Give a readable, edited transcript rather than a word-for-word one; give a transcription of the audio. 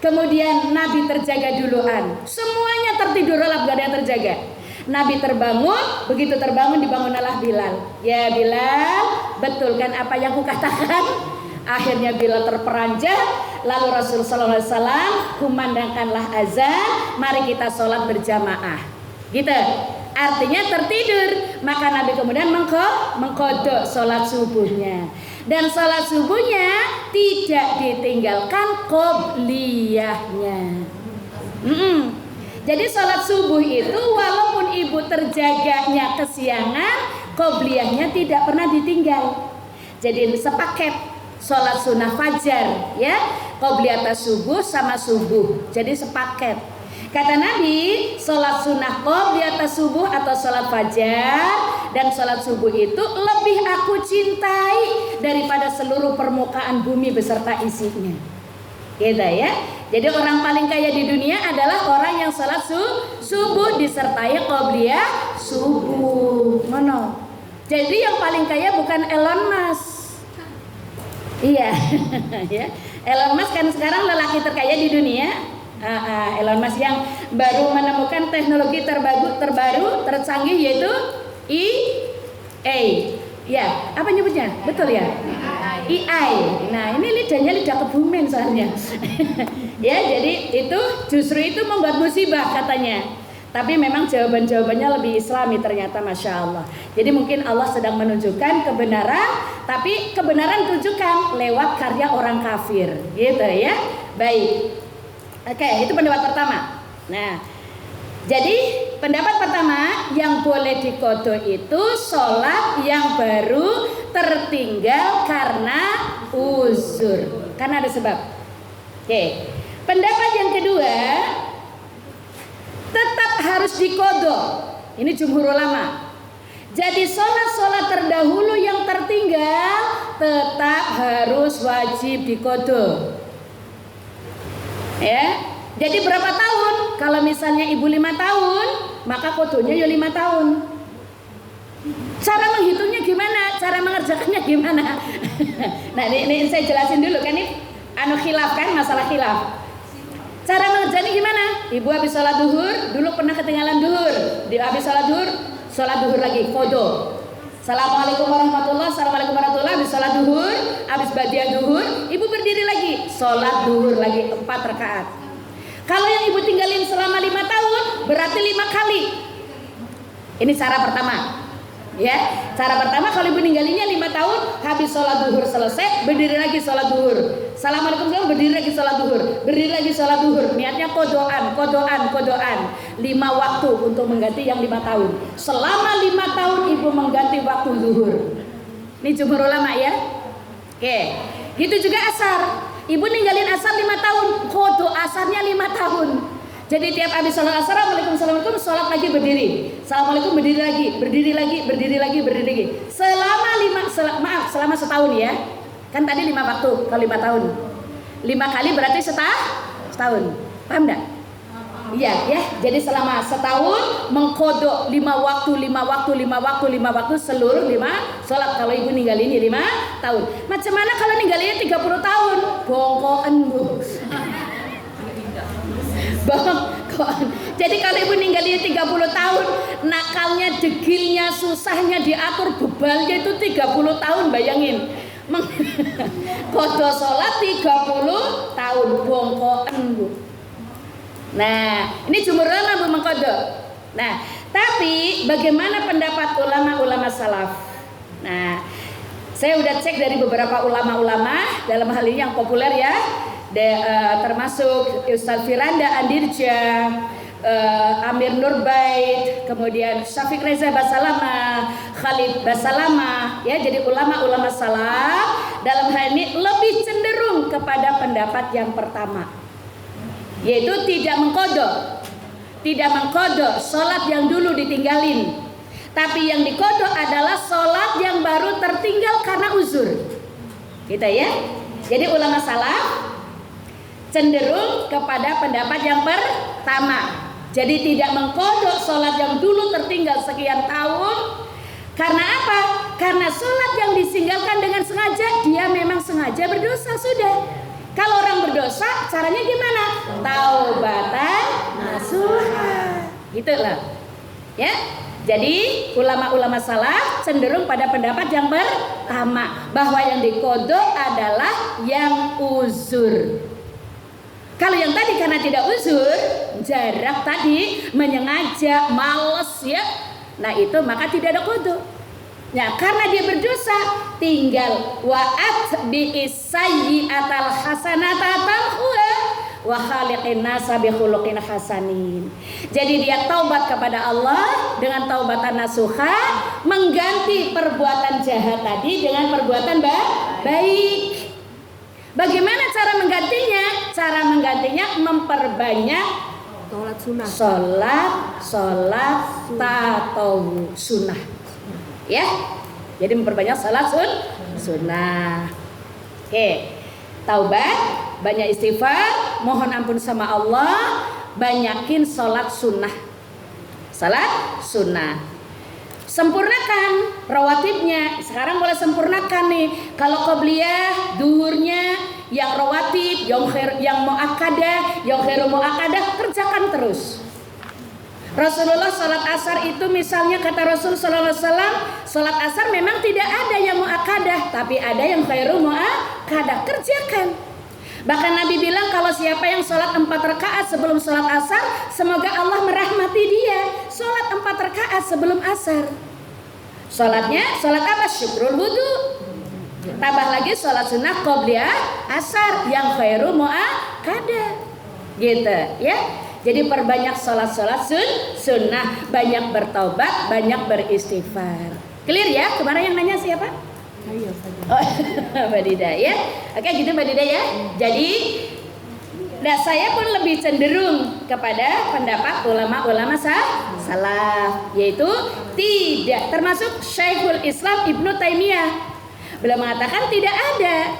Kemudian Nabi terjaga duluan. Semuanya tertidur lelap, gak ada yang terjaga. Nabi terbangun, begitu terbangun dibangunlah Bilal. Ya Bilal, betul kan apa yang kukatakan? Akhirnya Bilal terperanjat. Lalu Rasulullah SAW kumandangkanlah azan, mari kita sholat berjamaah. Gitu. Artinya tertidur. Maka Nabi kemudian mengkodok sholat subuhnya. Dan sholat subuhnya tidak ditinggalkan qobliyahnya. Jadi sholat subuh itu walaupun ibu terjaganya kesiangan, qobliyahnya tidak pernah ditinggal. Jadi sepaket sholat sunnah fajar, ya, qobliyah subuh sama subuh. Jadi sepaket. Kata Nabi, sholat sunnah qobliyah subuh atau sholat fajar dan sholat subuh itu lebih aku cintai daripada seluruh permukaan bumi beserta isinya. Gitu ya. Jadi orang paling kaya di dunia adalah orang yang sholat subuh disertai qobliyah subuh. Mana? Jadi yang paling kaya bukan Elon Musk. Iya, ya. Elon Musk kan sekarang lelaki terkaya di dunia. Elon Musk yang baru menemukan teknologi terbaru tercanggih yaitu EA. Ya, apa nyebutnya? Betul ya? AI. Nah, ini lidahnya lidah kebumen soalnya. Ya, jadi justru itu membuat musibah katanya. Tapi memang jawabannya lebih Islami ternyata, Masya Allah. Jadi mungkin Allah sedang menunjukkan kebenaran, tapi kebenaran tunjukkan lewat karya orang kafir, gitu ya. Baik. Oke, itu pendapat pertama. Nah, jadi pendapat pertama yang boleh dikodok itu sholat yang baru tertinggal karena uzur, karena ada sebab. Oke. Pendapat yang kedua, tetap harus dikodok. Ini jumhur ulama. Jadi sholat terdahulu yang tertinggal tetap harus wajib dikodok. Ya. Jadi berapa tahun? Kalau misalnya ibu 5 tahun, maka kodonya ya 5 tahun. Cara menghitungnya gimana? Cara mengerjakannya gimana? Nah ini saya jelasin dulu kan, ini khilaf kan, masalah khilaf. Cara mengerjakannya gimana? Ibu habis sholat duhur, dulu pernah ketinggalan duhur. Habis sholat duhur lagi, kodo. Assalamualaikum warahmatullahi wabarakatuh. Habis sholat duhur, habis badiah duhur, ibu berdiri lagi, sholat duhur lagi 4 rakaat. Kalau yang ibu tinggalin selama 5 tahun, berarti 5 kali. Ini cara pertama. Ya, cara pertama kalau ibu ninggalinnya 5 tahun, habis sholat duhur selesai, berdiri lagi sholat duhur. Assalamualaikum, berdiri lagi sholat duhur, berdiri lagi sholat duhur. Niatnya kodoan. 5 waktu untuk mengganti yang 5 tahun. Selama 5 tahun ibu mengganti waktu duhur. Ini jumhur ulama ya. Oke, gitu juga asar. Ibu ninggalin asar 5 tahun, kodo asarnya 5 tahun. Jadi tiap habis sholat asar, assalamualaikum, sholat lagi berdiri. Assalamualaikum, berdiri lagi. Selama setahun ya. Kan tadi 5 waktu, kalau 5 tahun. 5 kali berarti setahun. Paham enggak? Iya ya. Jadi selama setahun mengkodok 5 waktu seluruh 5 sholat. Kalau ibu ninggalinnya 5 tahun. Macam mana kalau ninggalinnya 30 tahun? Bongkoan bu. Jadi kalau ibu ninggalinnya 30 tahun, nakalnya, degilnya, susahnya diatur, bebalnya itu 30 tahun, bayangin. Kodok sholat 30 tahun, bongkoan bu. Nah, ini jumhur ulama bu mengkodok. Nah, tapi bagaimana pendapat ulama-ulama salaf? Nah, saya udah cek dari beberapa ulama-ulama dalam hal ini yang populer ya, termasuk Ustaz Firanda Andirja, Amir Nurbait, kemudian Syafiq Reza Basalama, Khalid Basalama, ya. Jadi ulama-ulama salaf dalam hal ini lebih cenderung kepada pendapat yang pertama, yaitu tidak mengkodok sholat yang dulu ditinggalin, tapi yang dikodok adalah sholat yang baru tertinggal karena uzur, gitu ya. Jadi ulama salaf cenderung kepada pendapat yang pertama. Jadi tidak mengkodok sholat yang dulu tertinggal sekian tahun. Karena apa? Karena sholat yang ditinggalkan dengan sengaja, dia memang sengaja berdosa sudah. Kalau orang berdosa berdosa, caranya gimana? Taubatan nasuha. Gitu loh. Ya. Jadi ulama-ulama salaf cenderung pada pendapat yang pertama, bahwa yang dikodok adalah yang uzur. Kalau yang tadi karena tidak uzur, jarak tadi, menyengaja, males ya, nah itu maka tidak ada kodok. Ya, karena dia berdosa, tinggal wa'at bi'isayyi'atal hasanata tamhuha wa khaliqin nasa bi khuluqin hasanin. Jadi dia taubat kepada Allah dengan taubatan nasuha, mengganti perbuatan jahat tadi dengan perbuatan baik. Bagaimana cara menggantinya? Cara menggantinya memperbanyak sholat tatawwu sunnah. Ya, jadi memperbanyak sholat sunnah. Oke, taubat, banyak istighfar, mohon ampun sama Allah, banyakin sholat sunnah. Sholat sunnah. Sempurnakan rawatibnya. Sekarang boleh sempurnakan nih. Kalau qobliyah, duhurnya, yang rawatib, yang muakkadah, yang khairu muakkadah, kerjakan terus. Rasulullah salat asar itu misalnya kata Rasul sallallahu alaihi wasallam, salat asar memang tidak ada yang muakkadah, tapi ada yang khairu muakkadah, kerjakan. Bahkan Nabi bilang kalau siapa yang sholat 4 rakaat sebelum sholat asar, semoga Allah merahmati dia. Sholat 4 rakaat sebelum asar. Sholatnya, sholat apa? Syukrul wudu. Tambah lagi sholat sunnah qobliyah asar yang khairu muakkadah. Gitu ya. Jadi perbanyak sholat-sholat sunnah, banyak bertaubat, banyak beristighfar. Clear ya? Kemarin yang nanya siapa? Ayo saja. Oh, Mbak Dida ya. Oke gitu Mbak Dida ya. Jadi nah saya pun lebih cenderung kepada pendapat ulama-ulama salaf, yaitu tidak, termasuk Syekhul Islam Ibnu Taimiyah. Beliau mengatakan tidak ada